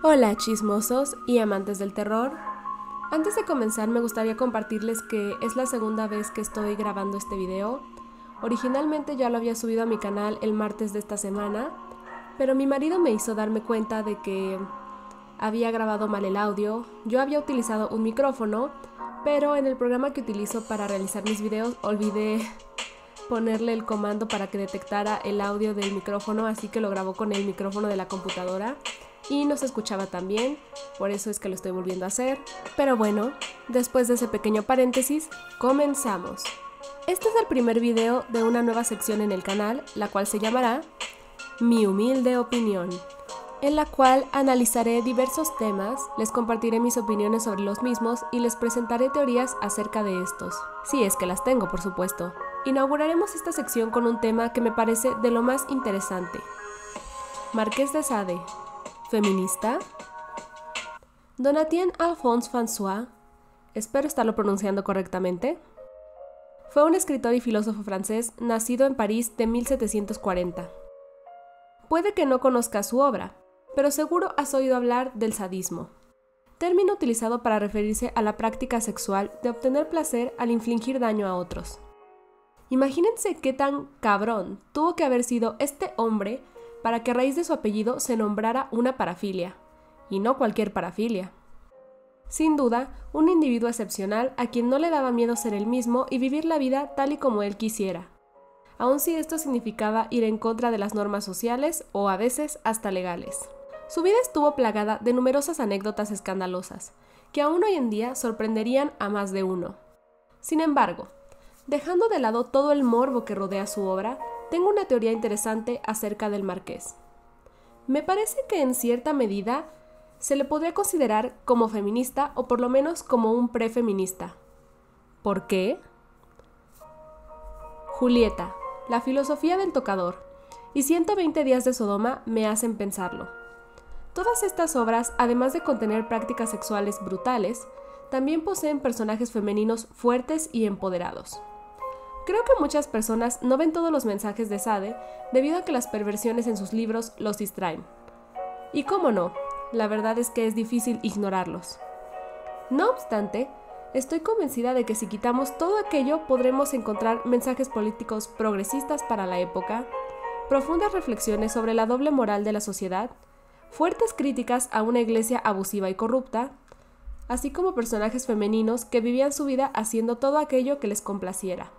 Hola chismosos y amantes del terror. Antes de comenzar me gustaría compartirles que es la segunda vez que estoy grabando este video. Originalmente ya lo había subido a mi canal el martes de esta semana, pero mi marido me hizo darme cuenta de que había grabado mal el audio. Yo había utilizado un micrófono, pero en el programa que utilizo para realizar mis videos olvidé ponerle el comando para que detectara el audio del micrófono, así que lo grabó con el micrófono de la computadora y no se escuchaba tan bien, por eso es que lo estoy volviendo a hacer. Pero bueno, después de ese pequeño paréntesis, comenzamos. Este es el primer video de una nueva sección en el canal, la cual se llamará Mi humilde opinión, en la cual analizaré diversos temas, les compartiré mis opiniones sobre los mismos y les presentaré teorías acerca de estos, si es que las tengo, por supuesto. Inauguraremos esta sección con un tema que me parece de lo más interesante. Marqués de Sade, ¿feminista? Donatien Alphonse François, espero estarlo pronunciando correctamente, fue un escritor y filósofo francés nacido en París de 1740. Puede que no conozcas su obra, pero seguro has oído hablar del sadismo, término utilizado para referirse a la práctica sexual de obtener placer al infligir daño a otros. Imagínense qué tan cabrón tuvo que haber sido este hombre para que a raíz de su apellido se nombrara una parafilia, y no cualquier parafilia. Sin duda, un individuo excepcional a quien no le daba miedo ser él mismo y vivir la vida tal y como él quisiera, aun si esto significaba ir en contra de las normas sociales o a veces hasta legales. Su vida estuvo plagada de numerosas anécdotas escandalosas, que aún hoy en día sorprenderían a más de uno. Sin embargo, dejando de lado todo el morbo que rodea su obra, tengo una teoría interesante acerca del marqués. Me parece que en cierta medida se le podría considerar como feminista o por lo menos como un prefeminista. ¿Por qué? Julieta, la filosofía del tocador y 120 días de Sodoma me hacen pensarlo. Todas estas obras, además de contener prácticas sexuales brutales, también poseen personajes femeninos fuertes y empoderados. Creo que muchas personas no ven todos los mensajes de Sade debido a que las perversiones en sus libros los distraen. Y cómo no, la verdad es que es difícil ignorarlos. No obstante, estoy convencida de que si quitamos todo aquello podremos encontrar mensajes políticos progresistas para la época, profundas reflexiones sobre la doble moral de la sociedad, fuertes críticas a una iglesia abusiva y corrupta, así como personajes femeninos que vivían su vida haciendo todo aquello que les complaciera.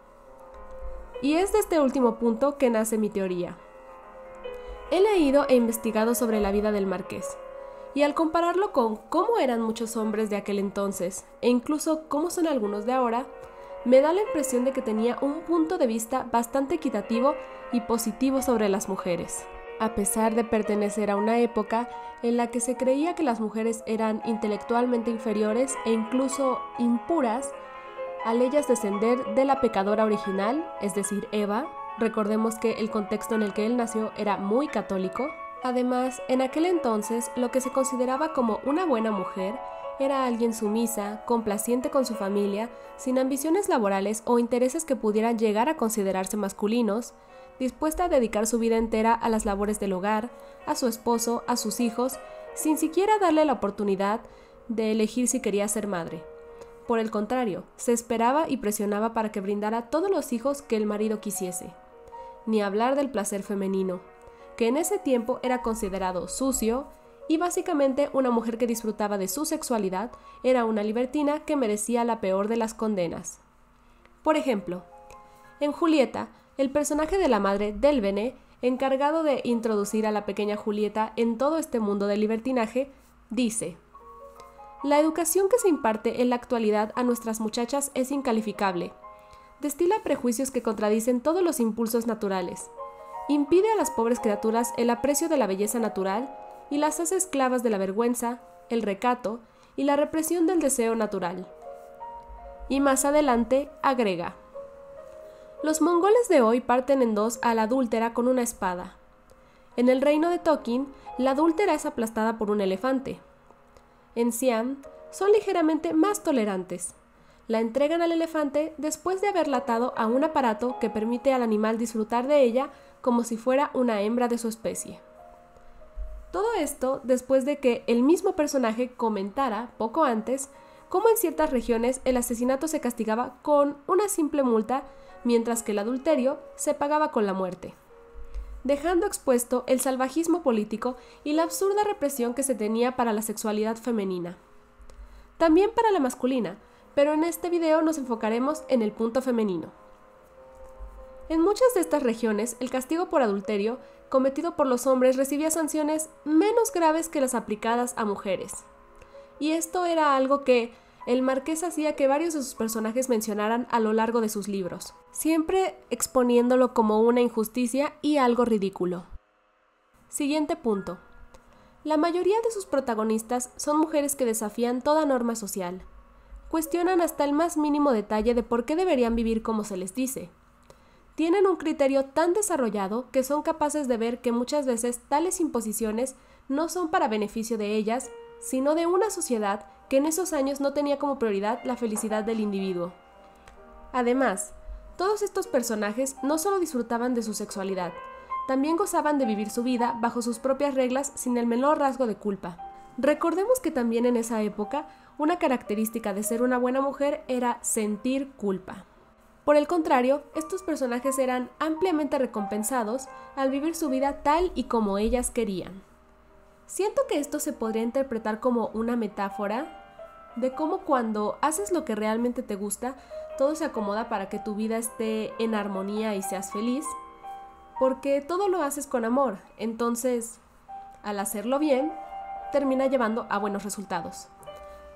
Y es de este último punto que nace mi teoría. He leído e investigado sobre la vida del marqués, y al compararlo con cómo eran muchos hombres de aquel entonces, e incluso cómo son algunos de ahora, me da la impresión de que tenía un punto de vista bastante equitativo y positivo sobre las mujeres. A pesar de pertenecer a una época en la que se creía que las mujeres eran intelectualmente inferiores e incluso impuras, al ellas descender de la pecadora original, es decir, Eva, recordemos que el contexto en el que él nació era muy católico. Además, en aquel entonces, lo que se consideraba como una buena mujer era alguien sumisa, complaciente con su familia, sin ambiciones laborales o intereses que pudieran llegar a considerarse masculinos, dispuesta a dedicar su vida entera a las labores del hogar, a su esposo, a sus hijos, sin siquiera darle la oportunidad de elegir si quería ser madre. Por el contrario, se esperaba y presionaba para que brindara todos los hijos que el marido quisiese. Ni hablar del placer femenino, que en ese tiempo era considerado sucio, y básicamente una mujer que disfrutaba de su sexualidad era una libertina que merecía la peor de las condenas. Por ejemplo, en Julieta, el personaje de la madre Delbene, encargado de introducir a la pequeña Julieta en todo este mundo del libertinaje, dice: la educación que se imparte en la actualidad a nuestras muchachas es incalificable. Destila prejuicios que contradicen todos los impulsos naturales. Impide a las pobres criaturas el aprecio de la belleza natural y las hace esclavas de la vergüenza, el recato y la represión del deseo natural. Y más adelante agrega: los mongoles de hoy parten en dos a la adúltera con una espada. En el reino de Tokin, la adúltera es aplastada por un elefante. En Siam, son ligeramente más tolerantes. La entregan al elefante después de haberla atado a un aparato que permite al animal disfrutar de ella como si fuera una hembra de su especie. Todo esto después de que el mismo personaje comentara, poco antes, cómo en ciertas regiones el asesinato se castigaba con una simple multa, mientras que el adulterio se pagaba con la muerte, dejando expuesto el salvajismo político y la absurda represión que se tenía para la sexualidad femenina. También para la masculina, pero en este video nos enfocaremos en el punto femenino. En muchas de estas regiones, el castigo por adulterio cometido por los hombres recibía sanciones menos graves que las aplicadas a mujeres. Y esto era algo que el marqués hacía que varios de sus personajes mencionaran a lo largo de sus libros, siempre exponiéndolo como una injusticia y algo ridículo. Siguiente punto. La mayoría de sus protagonistas son mujeres que desafían toda norma social. Cuestionan hasta el más mínimo detalle de por qué deberían vivir como se les dice. Tienen un criterio tan desarrollado que son capaces de ver que muchas veces tales imposiciones no son para beneficio de ellas, sino de una sociedad que en esos años no tenía como prioridad la felicidad del individuo. Además, todos estos personajes no solo disfrutaban de su sexualidad, también gozaban de vivir su vida bajo sus propias reglas sin el menor rasgo de culpa. Recordemos que también en esa época, una característica de ser una buena mujer era sentir culpa. Por el contrario, estos personajes eran ampliamente recompensados al vivir su vida tal y como ellas querían. Siento que esto se podría interpretar como una metáfora de cómo cuando haces lo que realmente te gusta, todo se acomoda para que tu vida esté en armonía y seas feliz, porque todo lo haces con amor, entonces, al hacerlo bien, termina llevando a buenos resultados.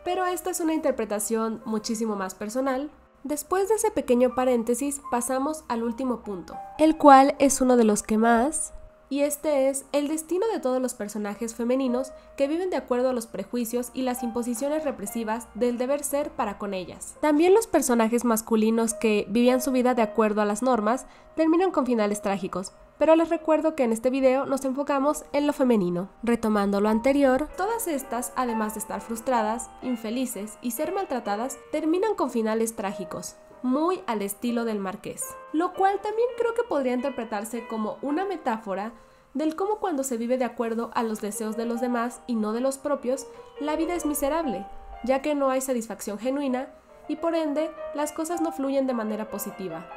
Pero esta es una interpretación muchísimo más personal. Después de ese pequeño paréntesis, pasamos al último punto, el cual es uno de los que más, y este es el destino de todos los personajes femeninos que viven de acuerdo a los prejuicios y las imposiciones represivas del deber ser para con ellas. También los personajes masculinos que vivían su vida de acuerdo a las normas terminan con finales trágicos, pero les recuerdo que en este video nos enfocamos en lo femenino. Retomando lo anterior, todas estas, además de estar frustradas, infelices y ser maltratadas, terminan con finales trágicos, muy al estilo del marqués. Lo cual también creo que podría interpretarse como una metáfora del cómo cuando se vive de acuerdo a los deseos de los demás y no de los propios, la vida es miserable, ya que no hay satisfacción genuina y por ende las cosas no fluyen de manera positiva.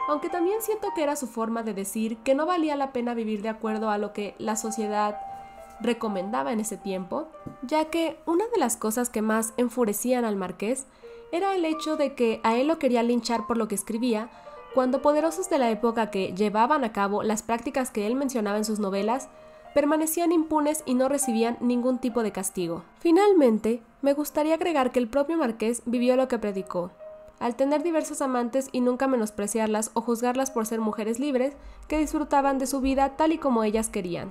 Aunque también siento que era su forma de decir que no valía la pena vivir de acuerdo a lo que la sociedad recomendaba en ese tiempo, ya que una de las cosas que más enfurecían al marqués era el hecho de que a él lo querían linchar por lo que escribía, cuando poderosos de la época que llevaban a cabo las prácticas que él mencionaba en sus novelas, permanecían impunes y no recibían ningún tipo de castigo. Finalmente, me gustaría agregar que el propio marqués vivió lo que predicó. Al tener diversas amantes y nunca menospreciarlas o juzgarlas por ser mujeres libres que disfrutaban de su vida tal y como ellas querían.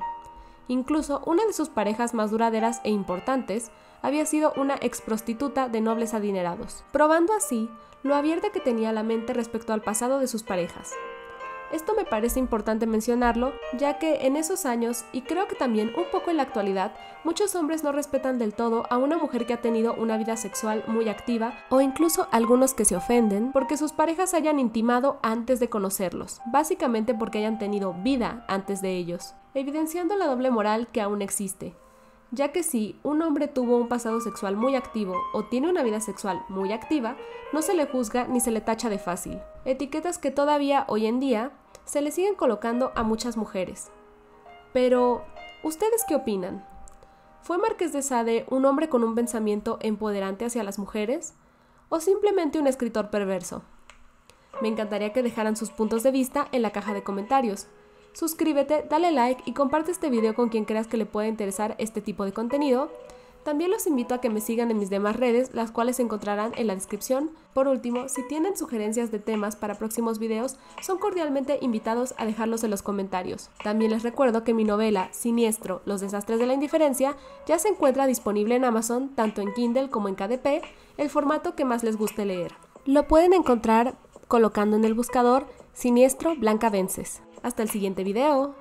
Incluso una de sus parejas más duraderas e importantes había sido una exprostituta de nobles adinerados, probando así lo abierta que tenía la mente respecto al pasado de sus parejas. Esto me parece importante mencionarlo, ya que en esos años, y creo que también un poco en la actualidad, muchos hombres no respetan del todo a una mujer que ha tenido una vida sexual muy activa, o incluso algunos que se ofenden porque sus parejas hayan intimado antes de conocerlos, básicamente porque hayan tenido vida antes de ellos, evidenciando la doble moral que aún existe. Ya que si un hombre tuvo un pasado sexual muy activo o tiene una vida sexual muy activa, no se le juzga ni se le tacha de fácil. Etiquetas que todavía hoy en día se le siguen colocando a muchas mujeres. Pero, ¿ustedes qué opinan? ¿Fue Marqués de Sade un hombre con un pensamiento empoderante hacia las mujeres? ¿O simplemente un escritor perverso? Me encantaría que dejaran sus puntos de vista en la caja de comentarios. Suscríbete, dale like y comparte este video con quien creas que le pueda interesar este tipo de contenido. También los invito a que me sigan en mis demás redes, las cuales se encontrarán en la descripción. Por último, si tienen sugerencias de temas para próximos videos, son cordialmente invitados a dejarlos en los comentarios. También les recuerdo que mi novela Siniestro, los desastres de la indiferencia, ya se encuentra disponible en Amazon, tanto en Kindle como en KDP, el formato que más les guste leer. Lo pueden encontrar colocando en el buscador Siniestro Blanca Vences. Hasta el siguiente video.